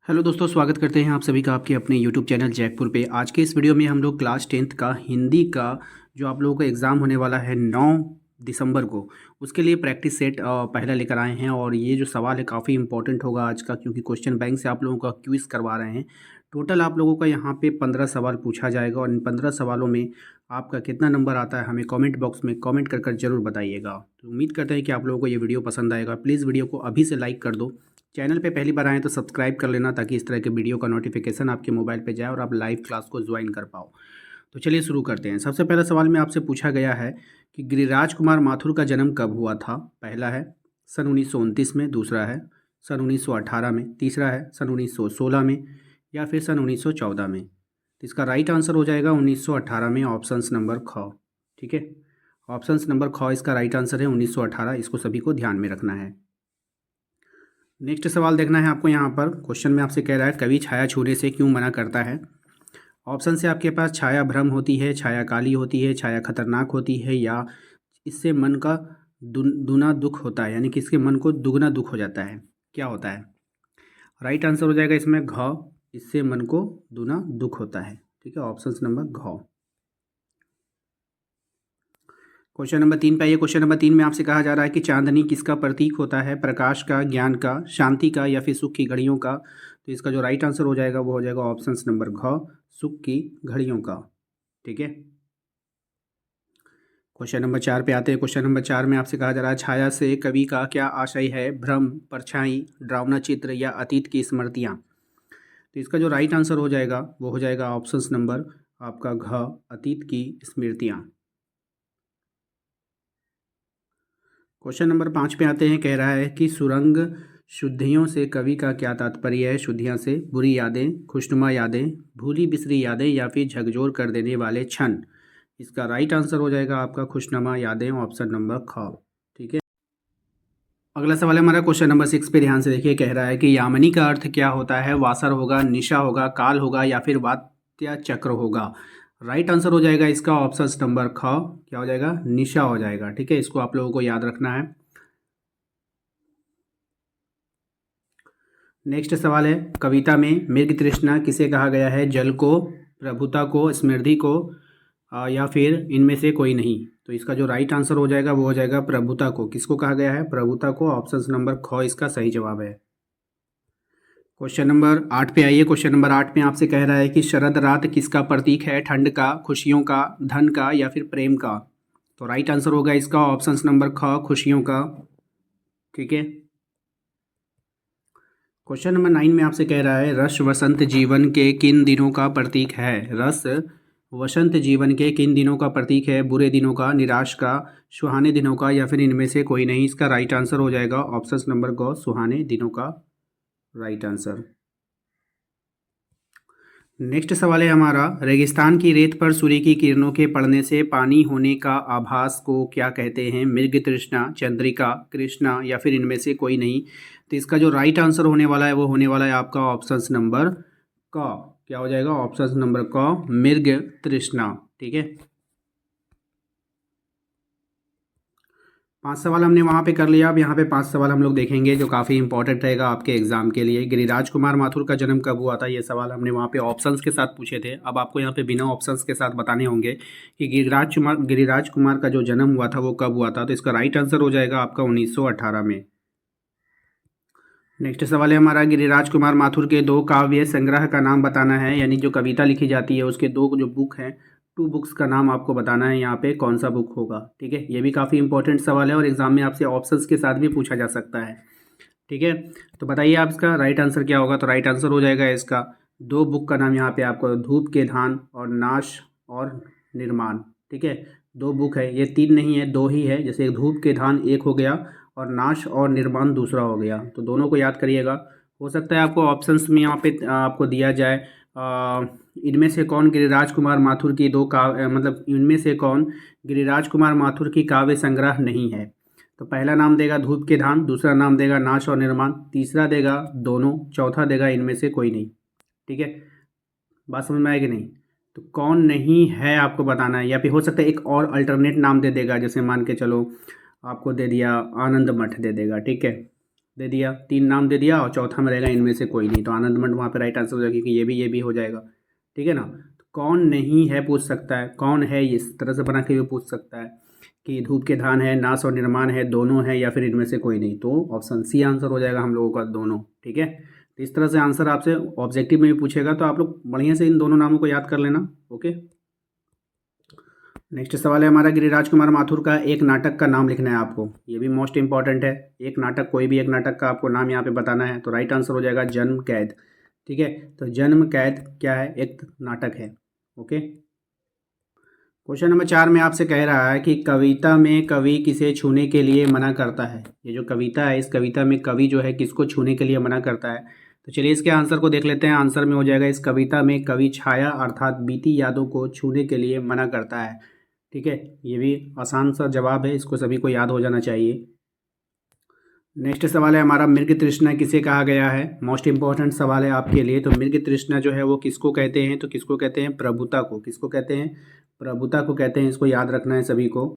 Hello दोस्तों, स्वागत करते हैं आप सभी का आपके अपने यूट्यूब चैनल जैकपुर पे। आज के इस वीडियो में हम लोग क्लास 10th का हिंदी का जो आप लोगों का एग्ज़ाम होने वाला है 9 दिसंबर को, उसके लिए प्रैक्टिस सेट पहला लेकर आए हैं। और ये जो सवाल है काफ़ी इंपॉर्टेंट होगा आज का, क्योंकि क्वेश्चन बैंक से आप लोगों का क्विज़ करवा रहे हैं। टोटल आप लोगों का यहाँ पे 15 सवाल पूछा जाएगा और इन 15 सवालों में आपका कितना नंबर आता है हमें कॉमेंट बॉक्स में कॉमेंट कर कर ज़रूर बताइएगा। तो उम्मीद करते हैं कि आप लोगों को ये वीडियो पसंद आएगा। प्लीज़ वीडियो को अभी से लाइक कर दो। चैनल पे पहली बार आएँ तो सब्सक्राइब कर लेना, ताकि इस तरह के वीडियो का नोटिफिकेशन आपके मोबाइल पे जाए और आप लाइव क्लास को ज्वाइन कर पाओ। तो चलिए शुरू करते हैं। सबसे पहला सवाल में आपसे पूछा गया है कि गिरिराज कुमार माथुर का जन्म कब हुआ था। पहला है सन 1929 में, दूसरा है सन 1918 में, तीसरा है सन 1916 में, या फिर सन 1914 में। तो इसका राइट आंसर हो जाएगा 1918 में, ऑप्शंस नंबर ख। ठीक है, ऑप्शंस नंबर ख इसका राइट आंसर है 1918। इसको सभी को ध्यान में रखना है। नेक्स्ट सवाल देखना है आपको। यहाँ पर क्वेश्चन में आपसे कह रहा है कवि छाया छूने से क्यों मना करता है। ऑप्शन से आपके पास छाया भ्रम होती है, छाया काली होती है, छाया खतरनाक होती है, या इससे मन का दुना दुख होता है, यानी कि इसके मन को दुगना दुख हो जाता है। क्या होता है? राइट आंसर हो जाएगा इसमें घ, इससे मन को दुना दुख होता है। ठीक है, ऑप्शन नंबर घ। क्वेश्चन नंबर 3 पे आइए। क्वेश्चन नंबर 3 में आपसे कहा जा रहा है कि चांदनी किसका प्रतीक होता है। प्रकाश का, ज्ञान का, शांति का, या फिर सुख की घड़ियों का। तो इसका जो राइट आंसर हो जाएगा वो हो जाएगा ऑप्शन नंबर घ, सुख की घड़ियों का। ठीक है, क्वेश्चन नंबर 4 पे आते हैं। क्वेश्चन नंबर 4 में आपसे कहा जा रहा है छाया से कवि का क्या आशय है। भ्रम, परछाई, डरावना चित्र, या अतीत की स्मृतियाँ। तो इसका जो राइट आंसर हो जाएगा वो हो जाएगा ऑप्शन नंबर आपका घ, अतीत की स्मृतियाँ। क्वेश्चन नंबर 5 पे आते हैं। कह रहा है कि सुरंग शुद्धियों से कवि का क्या तात्पर्य है। शुद्धियाँ से बुरी यादें, खुशनुमा यादें, भूली बिसरी यादें, या फिर झकझोर कर देने वाले क्षण। इसका राइट आंसर हो जाएगा आपका खुशनुमा यादें, ऑप्शन नंबर ख। ठीक है, अगला सवाल है हमारा क्वेश्चन नंबर 6 पे। ध्यान से देखिए, कह रहा है कि यामिनी का अर्थ क्या होता है। वासर होगा, निशा होगा, काल होगा, या फिर वात्या चक्र होगा। राइट आंसर हो जाएगा इसका ऑप्शन नंबर ख, क्या हो जाएगा, निशा हो जाएगा। ठीक है, इसको आप लोगों को याद रखना है। नेक्स्ट सवाल है, कविता में मृग तृष्णा किसे कहा गया है। जल को, प्रभुता को, स्मृति को, या फिर इनमें से कोई नहीं। तो इसका जो राइट आंसर हो जाएगा वो हो जाएगा प्रभुता को। किसको कहा गया है, प्रभुता को। ऑप्शन नंबर ख इसका सही जवाब है। क्वेश्चन नंबर 8 पे आइए। क्वेश्चन नंबर 8 में आपसे कह रहा है कि शरद रात किसका प्रतीक है। ठंड का, खुशियों का, धन का, या फिर प्रेम का। तो राइट आंसर होगा इसका ऑप्शन नंबर ख, खुशियों का। ठीक है, क्वेश्चन नंबर 9 में आपसे कह रहा है रस वसंत जीवन के किन दिनों का प्रतीक है। रस वसंत जीवन के किन दिनों का प्रतीक है। बुरे दिनों का, निराश का, सुहाने दिनों का, या फिर इनमें से कोई नहीं। इसका राइट आंसर हो जाएगा ऑप्शन नंबर ग, सुहाने दिनों का राइट आंसर। नेक्स्ट सवाल है हमारा, रेगिस्तान की रेत पर सूर्य की किरणों के पड़ने से पानी होने का आभास को क्या कहते हैं। मृग तृष्णा, चंद्रिका, कृष्णा, या फिर इनमें से कोई नहीं। तो इसका जो राइट आंसर होने वाला है वो होने वाला है आपका ऑप्शन नंबर क। क्या हो जाएगा, ऑप्शन नंबर क, मृग तृष्णा। ठीक है, 5 सवाल हमने वहाँ पे कर लिया। अब यहाँ पे 5 सवाल हम लोग देखेंगे जो काफ़ी इंपॉर्टेंट रहेगा आपके एग्जाम के लिए। गिरिराज कुमार माथुर का जन्म कब हुआ था, ये सवाल हमने वहाँ पे ऑप्शंस के साथ पूछे थे। अब आपको यहाँ पे बिना ऑप्शंस के साथ बताने होंगे कि गिरिराज कुमार का जो जन्म हुआ था वो कब हुआ था। तो इसका राइट आंसर हो जाएगा आपका 1918 में। नेक्स्ट सवाल है हमारा, गिरिराज कुमार माथुर के दो काव्य संग्रह का नाम बताना है। यानी जो कविता लिखी जाती है उसके दो जो बुक हैं, 2 बुक्स का नाम आपको बताना है। यहाँ पे कौन सा बुक होगा। ठीक है, ये भी काफ़ी इंपॉर्टेंट सवाल है और एग्जाम में आपसे ऑप्शंस के साथ भी पूछा जा सकता है। ठीक है, तो बताइए आप इसका राइट आंसर क्या होगा। तो राइट आंसर हो जाएगा इसका 2 बुक का नाम यहाँ पे आपको धूप के धान और नाश और निर्माण। ठीक है, 2 बुक है, ये 3 नहीं है, 2 ही है। जैसे धूप के धान एक हो गया और नाश और निर्माण दूसरा हो गया। तो दोनों को याद करिएगा। हो सकता है आपको ऑप्शंस में यहाँ पे आपको दिया जाए इनमें से कौन गिरिराज कुमार माथुर की मतलब इनमें से कौन गिरिराज कुमार माथुर की काव्य संग्रह नहीं है। तो पहला नाम देगा धूप के धान, दूसरा नाम देगा नाश और निर्माण, तीसरा देगा दोनों, चौथा देगा इनमें से कोई नहीं। ठीक है, बात समझ में आएगी नहीं। तो कौन नहीं है आपको बताना है, या फिर हो सकता है एक और अल्टरनेट नाम दे देगा। जैसे मान के चलो आपको दे दिया आनंद मठ दे देगा। ठीक है, दे दिया, 3 नाम दे दिया और चौथा में रहेगा इनमें से कोई नहीं, तो आनंदमठ वहाँ पे राइट आंसर हो जाएगा क्योंकि ये भी हो जाएगा। ठीक है ना। तो कौन नहीं है पूछ सकता है, कौन है इस तरह से बना के भी पूछ सकता है कि धूप के धान है, नाश और निर्माण है, दोनों है या फिर इनमें से कोई नहीं, तो ऑप्शन सी आंसर हो जाएगा हम लोगों का, दोनों। ठीक है। तो इस तरह से आंसर आपसे ऑब्जेक्टिव में भी पूछेगा, तो आप लोग बढ़िया से इन दोनों नामों को याद कर लेना। ओके। नेक्स्ट सवाल है हमारा, गिरिराज कुमार माथुर का एक नाटक का नाम लिखना है आपको, ये भी मोस्ट इंपॉर्टेंट है। एक नाटक, कोई भी एक नाटक का आपको नाम यहाँ पे बताना है, तो राइट आंसर हो जाएगा जन्म कैद। ठीक है। तो जन्म कैद क्या है, एक नाटक है। ओके। क्वेश्चन नंबर 4 में आपसे कह रहा है कि कविता में कवि किसे छूने के लिए मना करता है। ये जो कविता है, इस कविता में कवि जो है किसको छूने के लिए मना करता है। तो चलिए इसके आंसर को देख लेते हैं। आंसर में हो जाएगा, इस कविता में कवि छाया अर्थात बीती यादों को छूने के लिए मना करता है। ठीक है। ये भी आसान सा जवाब है, इसको सभी को याद हो जाना चाहिए। नेक्स्ट सवाल है हमारा, मृग तृष्णा किसे कहा गया है। मोस्ट इंपॉर्टेंट सवाल है आपके लिए। तो मृग तृष्णा जो है वो किसको कहते हैं, तो किसको कहते हैं, प्रभुता को। किसको कहते हैं, प्रभुता को कहते हैं। इसको याद रखना है सभी को।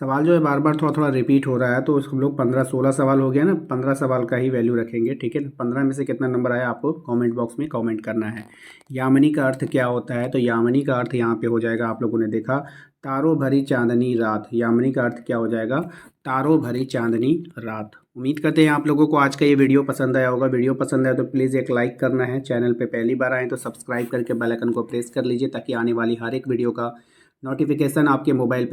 सवाल जो है बार बार थोड़ा थोड़ा रिपीट हो रहा है, तो हम लोग 15-16 सवाल हो गया ना, 15 सवाल का ही वैल्यू रखेंगे। ठीक है ना। 15 में से कितना नंबर आया आपको कमेंट बॉक्स में कमेंट करना है। यामिनी का अर्थ क्या होता है, तो यामिनी का अर्थ यहाँ पे हो जाएगा, आप लोगों ने देखा, तारों भरी चांदनी रात। यामिनी का अर्थ क्या हो जाएगा, तारों भरी चांदनी रात। उम्मीद करते हैं आप लोगों को आज का ये वीडियो पसंद आया होगा। वीडियो पसंद आया तो प्लीज़ एक लाइक करना है। चैनल पे पहली बार आए तो सब्सक्राइब करके बेल आइकन को प्रेस कर लीजिए, ताकि आने वाली हर एक वीडियो का नोटिफिकेशन आपके मोबाइल